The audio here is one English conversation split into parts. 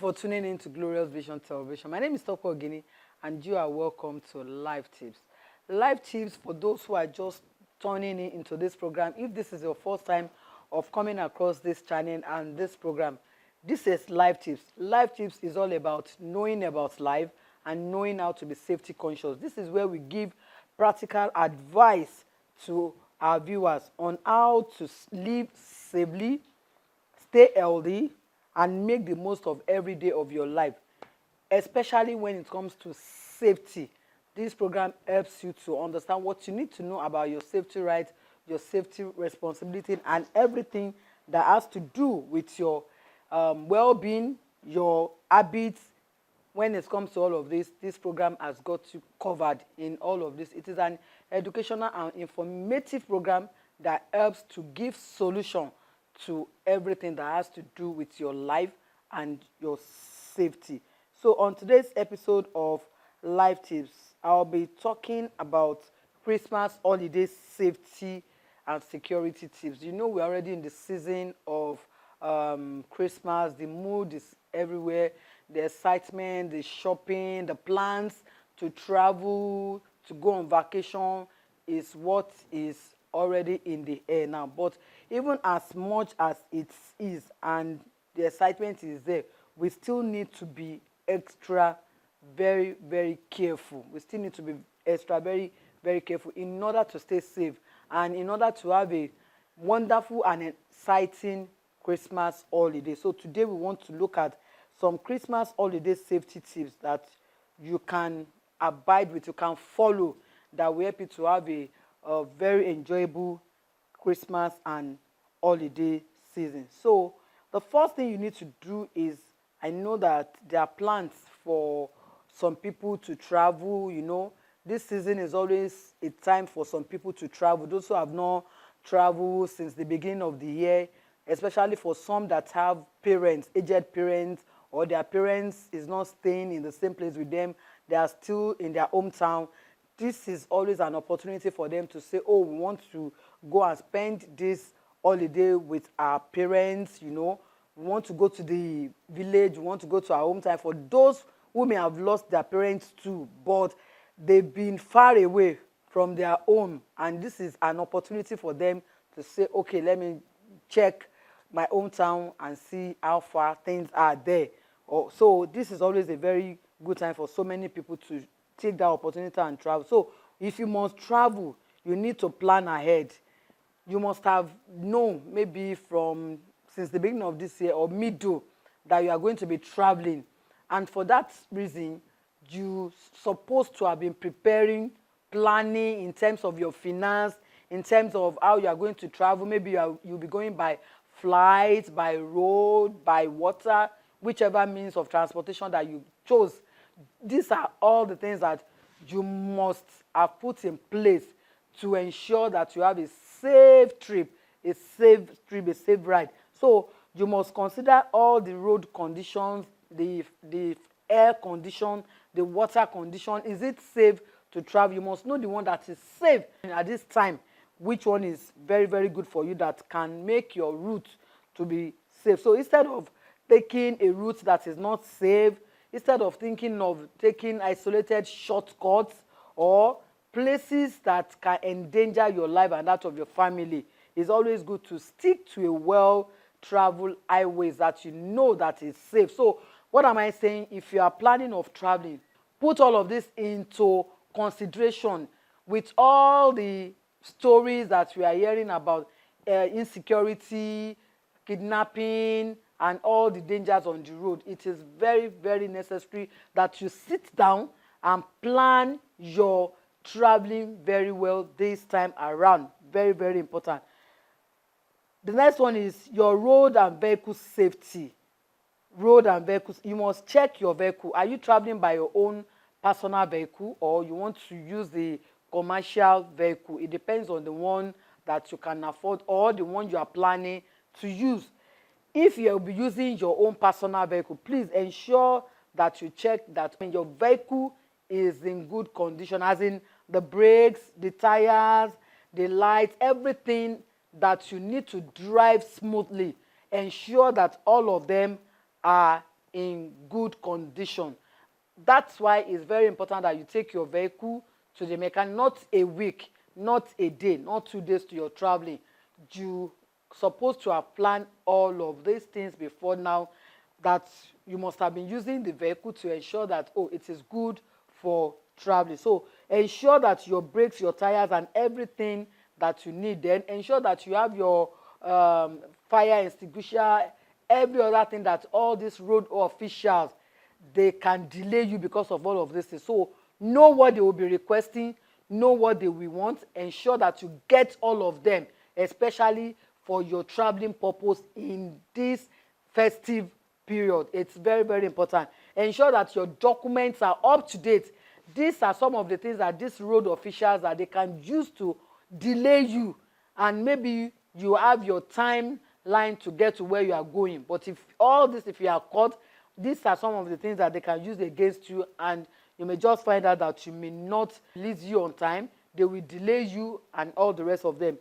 for tuning in to Glorious Vision Television. My name is Tope Oginni, and you are welcome to Live Tips. Live Tips, for those who are just turning in into this program, if this is your first time of coming across this channel and this program, this is Live Tips. Live Tips is all about knowing about life and knowing how to be safety conscious. This is where we give practical advice to our viewers on how to live safely, stay healthy, and make the most of every day of your life, especially when it comes to safety. This program helps you to understand what you need to know about your safety rights, your safety responsibility, and everything that has to do with your well-being, your habits. When it comes to all of this, this program has got you covered in all of this. It is an educational and informative program that helps to give solution to everything that has to do with your life and your safety. So on today's episode of Live Tips, I'll be talking about Christmas holiday safety and security tips. You know, we're already in the season of Christmas. The mood is everywhere. The excitement, the shopping, the plans to travel, to go on vacation is what is already in the air now. But even as much as it is and the excitement is there, we still need to be extra very, very careful. We still need to be extra very, very careful in order to stay safe and in order to have a wonderful and exciting Christmas holiday. So today we want to look at some Christmas holiday safety tips that you can abide with, you can follow, that will help you to have a very enjoyable Christmas and holiday season. So the first thing you need to do is, I know that there are plans for some people to travel. You know, this season is always a time for some people to travel. Those who have not traveled since the beginning of the year, especially for some that have parents, aged parents, or their parents is not staying in the same place with them, they are still in their hometown. This is always an opportunity for them to say, oh, we want to go and spend this holiday with our parents, you know. We want to go to the village, we want to go to our hometown. For those who may have lost their parents too, but they've been far away from their home, and this is an opportunity for them to say, okay, let me check my hometown and see how far things are there. So this is always a very good time for so many people to take that opportunity and travel. So if you must travel, you need to plan ahead. You must have known maybe since the beginning of this year or middle that you are going to be traveling. And for that reason, you're supposed to have been preparing, planning in terms of your finance, in terms of how you are going to travel. Maybe you'll be going by flight, by road, by water, whichever means of transportation that you chose. These are all the things that you must have put in place to ensure that you have a safe trip, a safe ride. So you must consider all the road conditions, the air condition, the water condition. Is it safe to travel? You must know the one that is safe at this time. Which one is very, very good for you that can make your route to be safe. So instead of taking a route that is not safe, instead of thinking of taking isolated shortcuts or places that can endanger your life and that of your family, it's always good to stick to a well-traveled highways that you know that is safe. So what am I saying? If you are planning of traveling, put all of this into consideration with all the stories that we are hearing about insecurity, kidnapping, and all the dangers on the road. It is very, very necessary that you sit down and plan your traveling very well this time around. Very, very important. The next one is your road and vehicle safety. Road and vehicles. You must check your vehicle. Are you traveling by your own personal vehicle or you want to use the commercial vehicle? It depends on the one that you can afford or the one you are planning to use. If you'll be using your own personal vehicle, please ensure that you check that your vehicle is in good condition, as in the brakes, the tires, the lights, everything that you need to drive smoothly. Ensure that all of them are in good condition. That's why it's very important that you take your vehicle to the mechanic, not a week, not a day, not 2 days to your traveling. You supposed to have planned all of these things before now, that you must have been using the vehicle to ensure that, oh, it is good for traveling. So ensure that your brakes, your tires, and everything that you need. Then ensure that you have your fire extinguisher, every other thing that all these road officials, they can delay you because of all of this. So know what they will be requesting, know what they will want, ensure that you get all of them, especially for your traveling purpose in this festive period. It's very, very important. Ensure that your documents are up to date. These are some of the things that these road officials that they can use to delay you, and maybe you have your timeline to get to where you are going. But if all this, if you are caught, these are some of the things that they can use against you, and you may just find out that you may not release you on time. They will delay you and all the rest of them.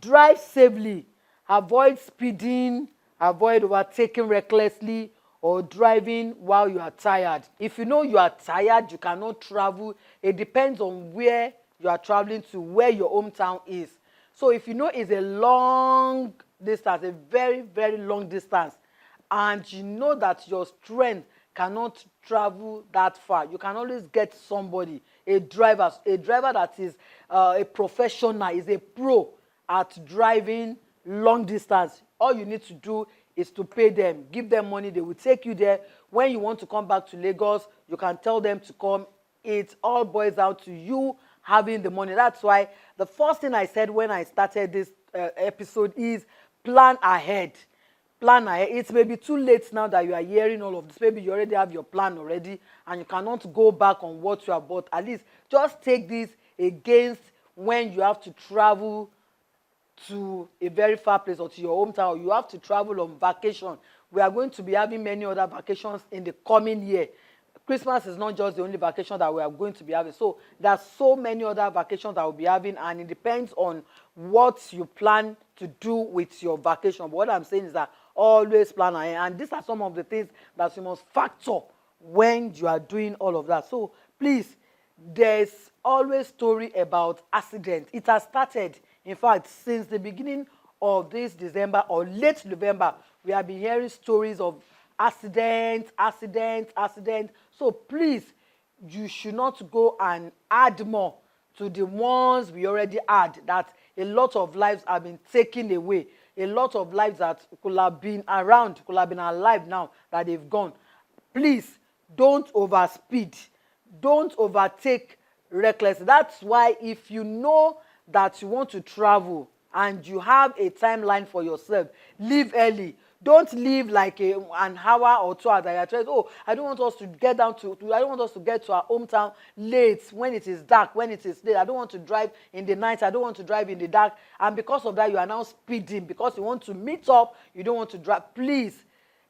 Drive safely. Avoid speeding. Avoid overtaking recklessly or driving while you are tired. If you know you are tired, you cannot travel. It depends on where you are traveling to, where your hometown is. So if you know it's a long distance, a very, very long distance, and you know that your strength cannot travel that far, you can always get somebody, a driver that is a professional, is a pro at driving long distance. All you need to do is to pay them, give them money, they will take you there. When you want to come back to Lagos, you can tell them to come. It all boils down to you having the money. That's why the first thing I said when I started this episode is plan ahead. Plan ahead. It may be too late now that you are hearing all of this. Maybe you already have your plan already and you cannot go back on what you have bought. At least just take this against when you have to travel to a very far place or to your hometown, or you have to travel on vacation. We are going to be having many other vacations in the coming year. Christmas is not just the only vacation that we are going to be having. So there are so many other vacations that we'll be having, and it depends on what you plan to do with your vacation. But what I'm saying is that always plan ahead. And these are some of the things that you must factor when you are doing all of that. So please, there's always story about accident. It has started, in fact, since the beginning of this December or late November, we have been hearing stories of accidents. So please, you should not go and add more to the ones we already had, that a lot of lives have been taken away. A lot of lives that could have been around, could have been alive now, that they've gone. Please, don't overspeed. Don't overtake recklessly. That's why if you know that you want to travel and you have a timeline for yourself, leave early. Don't leave like an hour or 2 hours. I don't want us to get I don't want us to get to our hometown late, when it is dark, when it is late. I don't want to drive in the night. I don't want to drive in the dark. And because of that, you are now speeding because you want to meet up. You don't want to drive. Please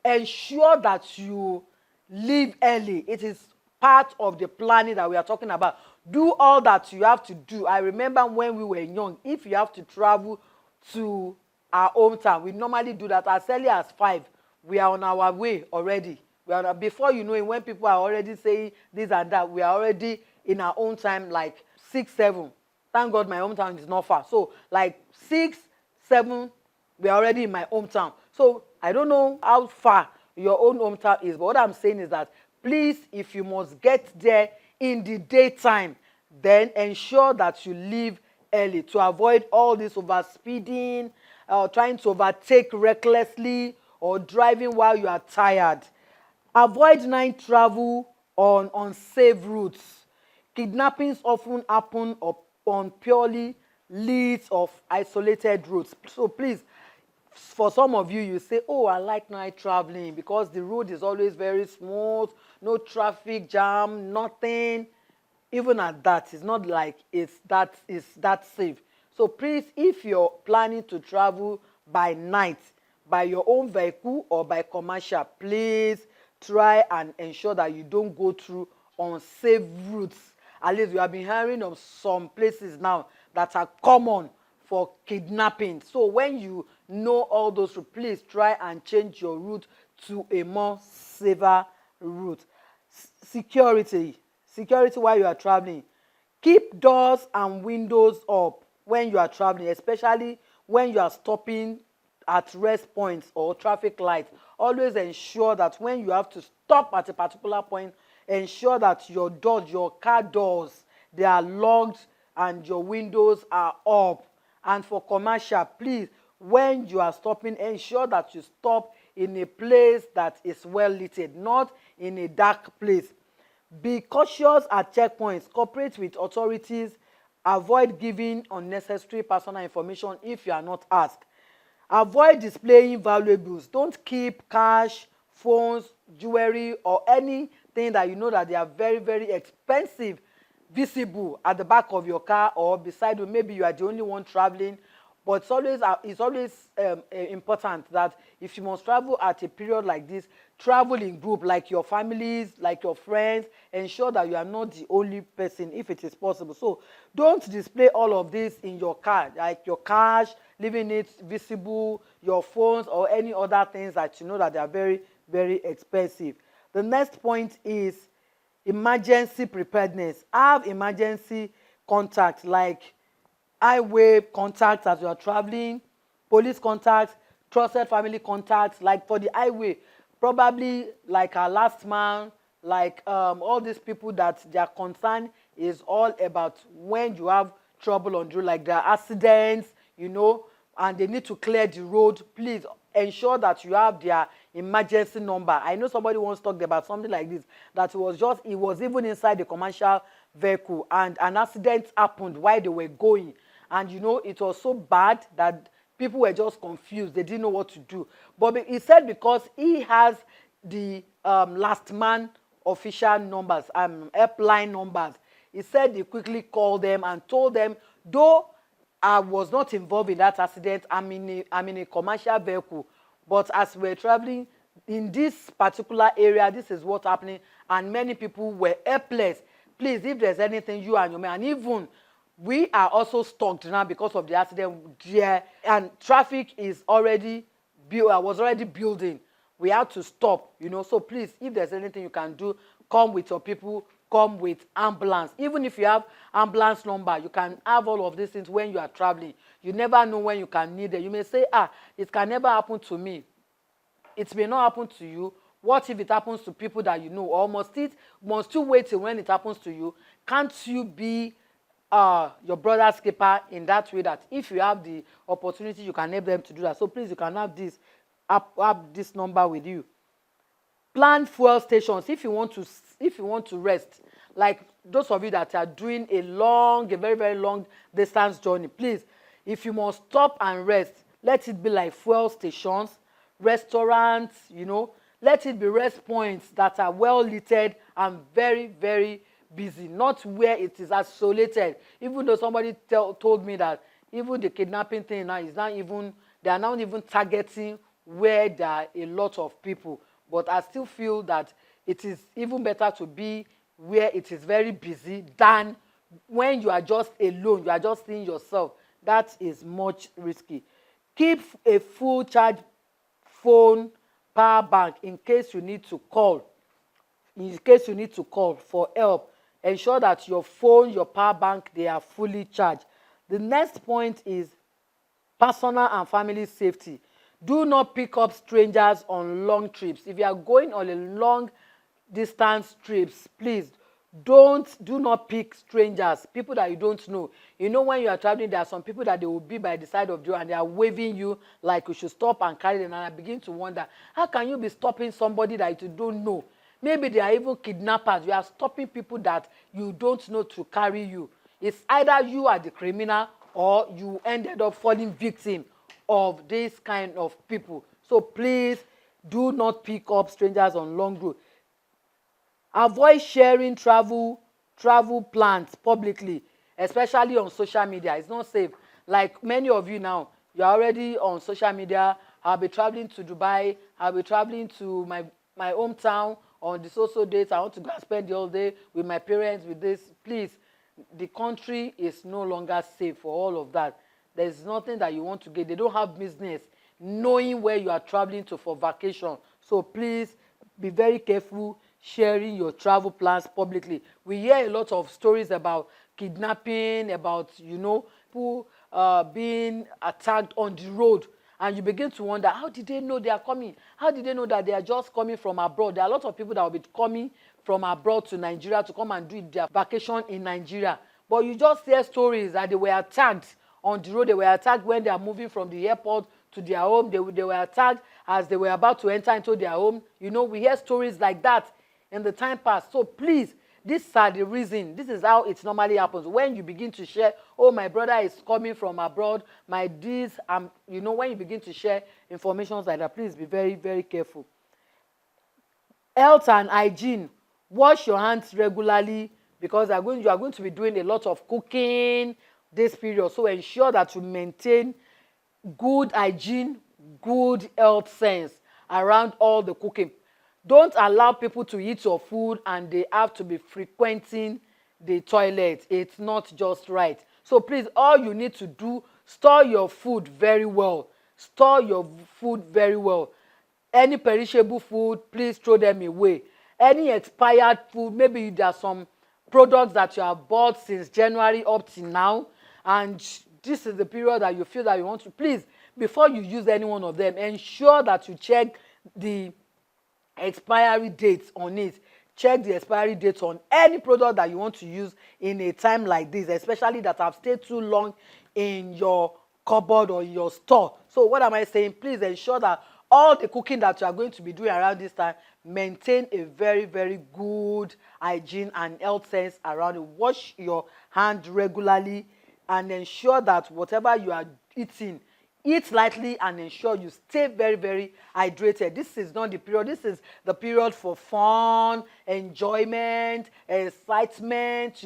ensure that you leave early. It is part of the planning that we are talking about. Do all that you have to do. I remember when we were young, if you have to travel to our hometown, we normally do that as early as 5. We are on our way already. Before you know it, when people are already saying this and that, we are already in our own time, like 6, 7. Thank God my hometown is not far. So like 6, 7, we are already in my hometown. So I don't know how far your own hometown is, but what I'm saying is that please, if you must get there in the daytime, then ensure that you leave early to avoid all this overspeeding, trying to overtake recklessly, or driving while you are tired. Avoid night travel on unsafe routes. Kidnappings often happen on purely lit of isolated routes. So please, for some of you, you say, oh, I like night traveling because the road is always very smooth, no traffic jam, nothing. Even at that, it's not like it's that safe. So please, if you're planning to travel by night, by your own vehicle or by commercial, please try and ensure that you don't go through unsafe routes. At least we have been hearing of some places now that are common for kidnapping. So when you know all those, please try and change your route to a more safer route. Security while you are traveling. Keep doors and windows up when you are traveling, especially when you are stopping at rest points or traffic lights. Always ensure that when you have to stop at a particular point, ensure that your doors, your car doors, they are locked and your windows are up. And for commercial, please, when you are stopping, ensure that you stop in a place that is well lit, not in a dark place. Be cautious at checkpoints. Cooperate with authorities. Avoid giving unnecessary personal information if you are not asked. Avoid displaying valuables. Don't keep cash, phones, jewelry, or anything that you know that they are very, very expensive visible at the back of your car or beside you. Maybe you are the only one traveling. But it's always important that if you must travel at a period like this, travel in group, like your families, like your friends. Ensure that you are not the only person if it is possible. So don't display all of this in your car, like your cash, leaving it visible, your phones, or any other things that you know that they are very, very expensive. The next point is emergency preparedness. Have emergency contacts like highway contacts as you are traveling, police contacts, trusted family contacts. Like for the highway, probably like our last man, like all these people that their concern is all about when you have trouble on the road, like there are accidents, you know, and they need to clear the road. Please ensure that you have their emergency number. I know somebody once talked about something like this, that it was even inside the commercial vehicle and an accident happened while they were going. And you know, it was so bad that people were just confused. They didn't know what to do. But he said because he has the last man official numbers, helpline numbers, he said he quickly called them and told them, though I was not involved in that accident, I'm in a commercial vehicle, but as we're traveling in this particular area, this is what's happening, and many people were helpless. Please, if there's anything, you and your man, and even we are also stuck now because of the accident there, and traffic is already was already building. We have to stop, you know. So please, if there's anything you can do, come with your people, come with ambulance. Even if you have ambulance number, you can have all of these things when you are traveling. You never know when you can need it. You may say, it can never happen to me. It may not happen to you. What if it happens to people that you know? Or must you wait till when it happens to you? Can't you be your brother's keeper in that way, that if you have the opportunity, you can help them to do that? So please, you can have this number with you. Plan fuel stations if you want to rest. Like those of you that are doing a very, very long distance journey, please, if you must stop and rest, let it be like fuel stations, restaurants, you know. Let it be rest points that are well lit and very, very busy, not where it is isolated. Even though somebody told me that even the kidnapping thing now is not even, they are not even targeting where there are a lot of people. But I still feel that it is even better to be where it is very busy than when you are just alone, you are just seeing yourself. That is much risky. Keep a full charge phone, power bank in case you need to call. In case you need to call for help, ensure that your phone, your power bank, they are fully charged. The next point is personal and family safety. Do not pick up strangers on long trips. If you are going on a long distance trips, please do not pick strangers, people that you don't know. You know, when you are traveling, there are some people that they will be by the side of you and they are waving you like you should stop and carry them. And I begin to wonder, how can you be stopping somebody that you don't know? Maybe they are even kidnappers. You are stopping people that you don't know to carry you. It's either you are the criminal or you ended up falling victim of this kind of people. So please do not pick up strangers on long road. Avoid sharing travel plans publicly, especially on social media. It's not safe. Like many of you now, you're already on social media. I'll be traveling to Dubai. I'll be traveling to my hometown on the social dates. I want to go and spend the whole day with my parents with this. Please, the country is no longer safe for all of that. There's nothing that you want to get. They don't have business knowing where you are traveling to for vacation. So please be very careful sharing your travel plans publicly. We hear a lot of stories about kidnapping, about, people being attacked on the road. And you begin to wonder, how did they know they are coming? How did they know that they are just coming from abroad? There are a lot of people that will be coming from abroad to Nigeria to come and do their vacation in Nigeria. But you just hear stories that they were attacked on the road. They were attacked when they are moving from the airport to their home. They were attacked as they were about to enter into their home. We hear stories like that in the time past. So please, these are the reason. This is how it normally happens. When you begin to share, oh, my brother is coming from abroad, when you begin to share information like that, please be very, very careful. Health and hygiene. Wash your hands regularly, because you are going to be doing a lot of cooking this period. So ensure that you maintain good hygiene, good health sense around all the cooking. Don't allow people to eat your food and they have to be frequenting the toilet. It's not just right. So please, all you need to do, store your food very well. Store your food very well. Any perishable food, please throw them away. Any expired food, maybe there are some products that you have bought since January up to now, and this is the period that you feel that you want to, please, before you use any one of them, ensure that you check the expiry dates on it. Check the expiry dates on any product that you want to use in a time like this, especially that have stayed too long in your cupboard or your store. So what am I saying? Please ensure that all the cooking that you are going to be doing around this time, maintain a very, very good hygiene and health sense around it. Wash your hands regularly and ensure that whatever you are eating, eat lightly and ensure you stay very, very hydrated. This is not the period. This is the period for fun, enjoyment, excitement,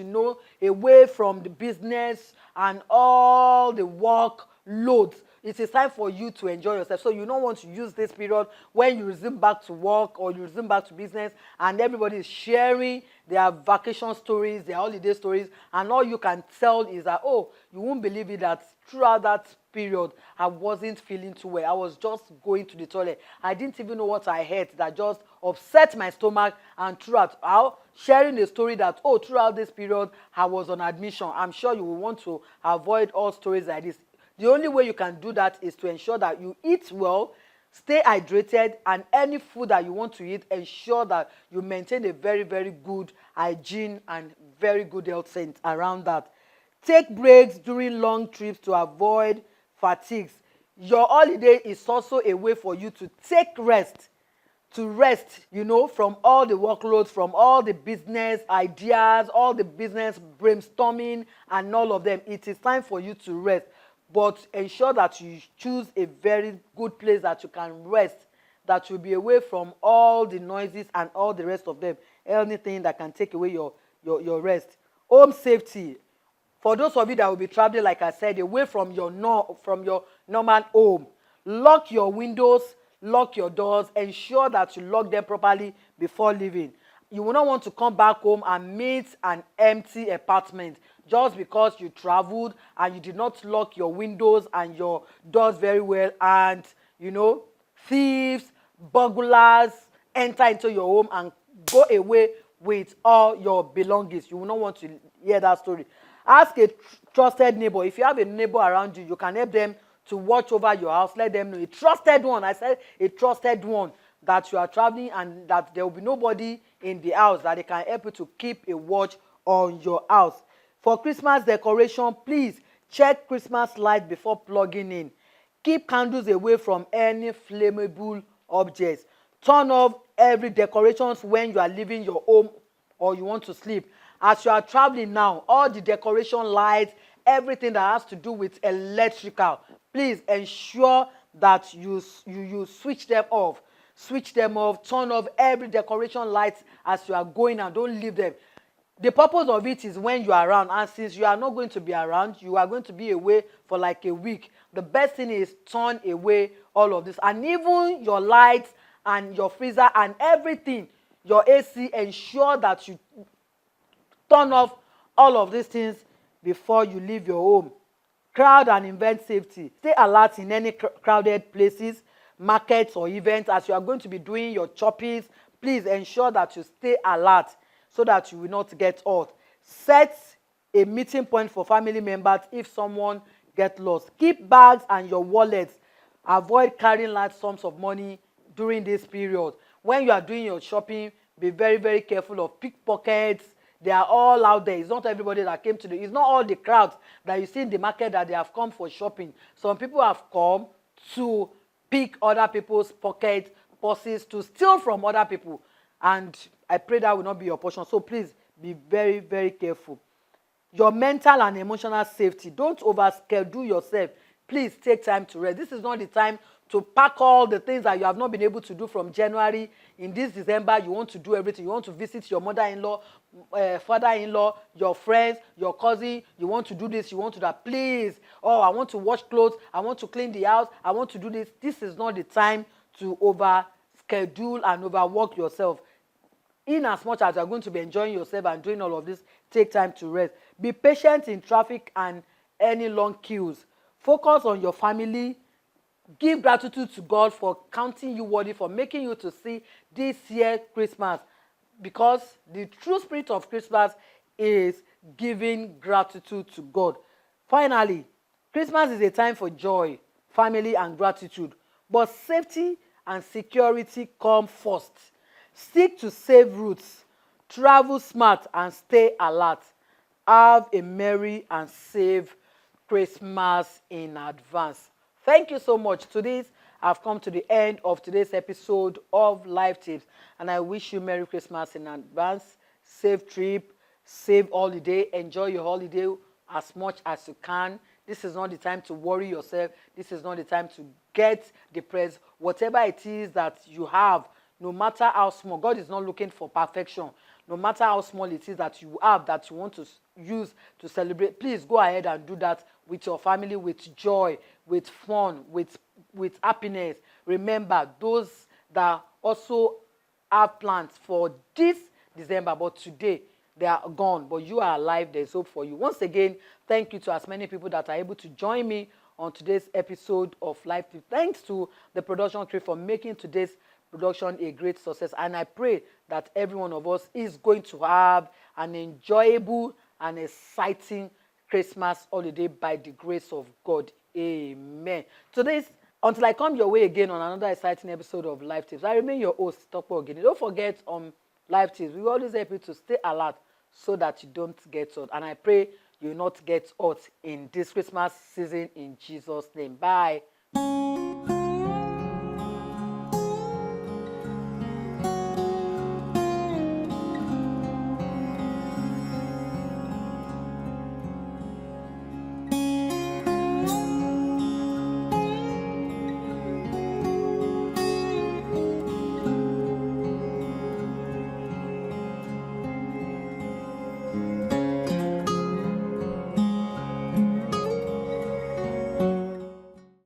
away from the business and all the work loads. It is time for you to enjoy yourself. So you don't want to use this period when you resume back to work or you resume back to business and everybody is sharing their vacation stories, their holiday stories, and all you can tell is that, oh, you won't believe it, that throughout that period, I wasn't feeling too well. I was just going to the toilet. I didn't even know what I ate that just upset my stomach, and throughout, sharing a story that, oh, throughout this period, I was on admission. I'm sure you will want to avoid all stories like this. The only way you can do that is to ensure that you eat well, stay hydrated, and any food that you want to eat, ensure that you maintain a very, very good hygiene and very good health sense around that. Take breaks during long trips to avoid fatigues. Your holiday is also a way for you to take rest, from all the workloads, from all the business ideas, all the business brainstorming and all of them. It is time for you to rest. But ensure that you choose a very good place that you can rest, that will be away from all the noises and all the rest of them. Anything that can take away your rest. Home safety. For those of you that will be traveling, like I said, away from your normal home. Lock your windows, lock your doors. Ensure that you lock them properly before leaving. You will not want to come back home and meet an empty apartment just because you traveled and you did not lock your windows and your doors very well, and thieves, burglars enter into your home and go away with all your belongings. You will not want to hear that story. Ask a trusted neighbor. If you have a neighbor around you, you can help them to watch over your house. Let them know. A trusted one. I said a trusted one, that you are traveling and that there will be nobody in the house, that they can help you to keep a watch on your house. For Christmas decoration, please check Christmas lights before plugging in. Keep candles away from any flammable objects. Turn off every decorations when you are leaving your home or you want to sleep. As you are traveling now, all the decoration lights, everything that has to do with electrical, please ensure that you switch them off. Switch them off. Turn off every decoration lights as you are going and don't leave them. The purpose of it is when you are around, and since you are not going to be around, you are going to be away for like a week. The best thing is turn away all of this, and even your lights and your freezer and everything, your AC, ensure that you turn off all of these things before you leave your home. Crowd and event safety. Stay alert in any crowded places. markets or events, as you are going to be doing your choppies, please ensure that you stay alert so that you will not get hurt. Set a meeting point for family members if someone gets lost. Keep bags and your wallets. Avoid carrying large sums of money during this period. When you are doing your shopping, be very, very careful of pickpockets. They are all out there. It's not everybody that came to it's not all the crowds that you see in the market that they have come for shopping. Some people have come to pick other people's pockets, purses, to steal from other people. And I pray that will not be your portion. So please be very, very careful. Your mental and emotional safety. Don't overschedule yourself. Please take time to rest. This is not the time to pack all the things that you have not been able to do from January. In this December, you want to do everything. You want to visit your mother-in-law, father-in-law, your friends, your cousin. You want to do this, you want to do that. Please, oh, I want to wash clothes. I want to clean the house. I want to do this. This is not the time to overschedule and overwork yourself. In as much as you are going to be enjoying yourself and doing all of this, take time to rest. Be patient in traffic and any long queues. Focus on your family. Give gratitude to God for counting you worthy, for making you to see this year Christmas. Because the true spirit of Christmas is giving gratitude to God. Finally, Christmas is a time for joy, family, and gratitude. But safety and security come first. Stick to safe routes. Travel smart and stay alert. Have a merry and safe Christmas in advance. Thank you so much. I've come to the end of today's episode of Life Tips, and I wish you Merry Christmas in advance. Safe trip, safe holiday. Enjoy your holiday as much as you can. This is not the time to worry yourself. This is not the time to get depressed. Whatever it is that you have, no matter how small, God is not looking for perfection. No matter how small it is that you have, that you want to use to celebrate, please go ahead and do that with your family, with joy, with fun, with happiness. Remember, those that also have plans for this December, but today they are gone, but you are alive. There's hope for you. Once again, thank you to as many people that are able to join me on today's episode of Life Tips. Thanks to the production crew for making today's production a great success, and I pray that every one of us is going to have an enjoyable and exciting Christmas holiday by the grace of God. Amen. Until I come your way again on another exciting episode of Life Tips, I remain your host, Tope Oginni. Don't forget, on Life Tips, we always help you to stay alert so that you don't get hurt, and I pray you will not get hurt in this Christmas season in Jesus' name. Bye.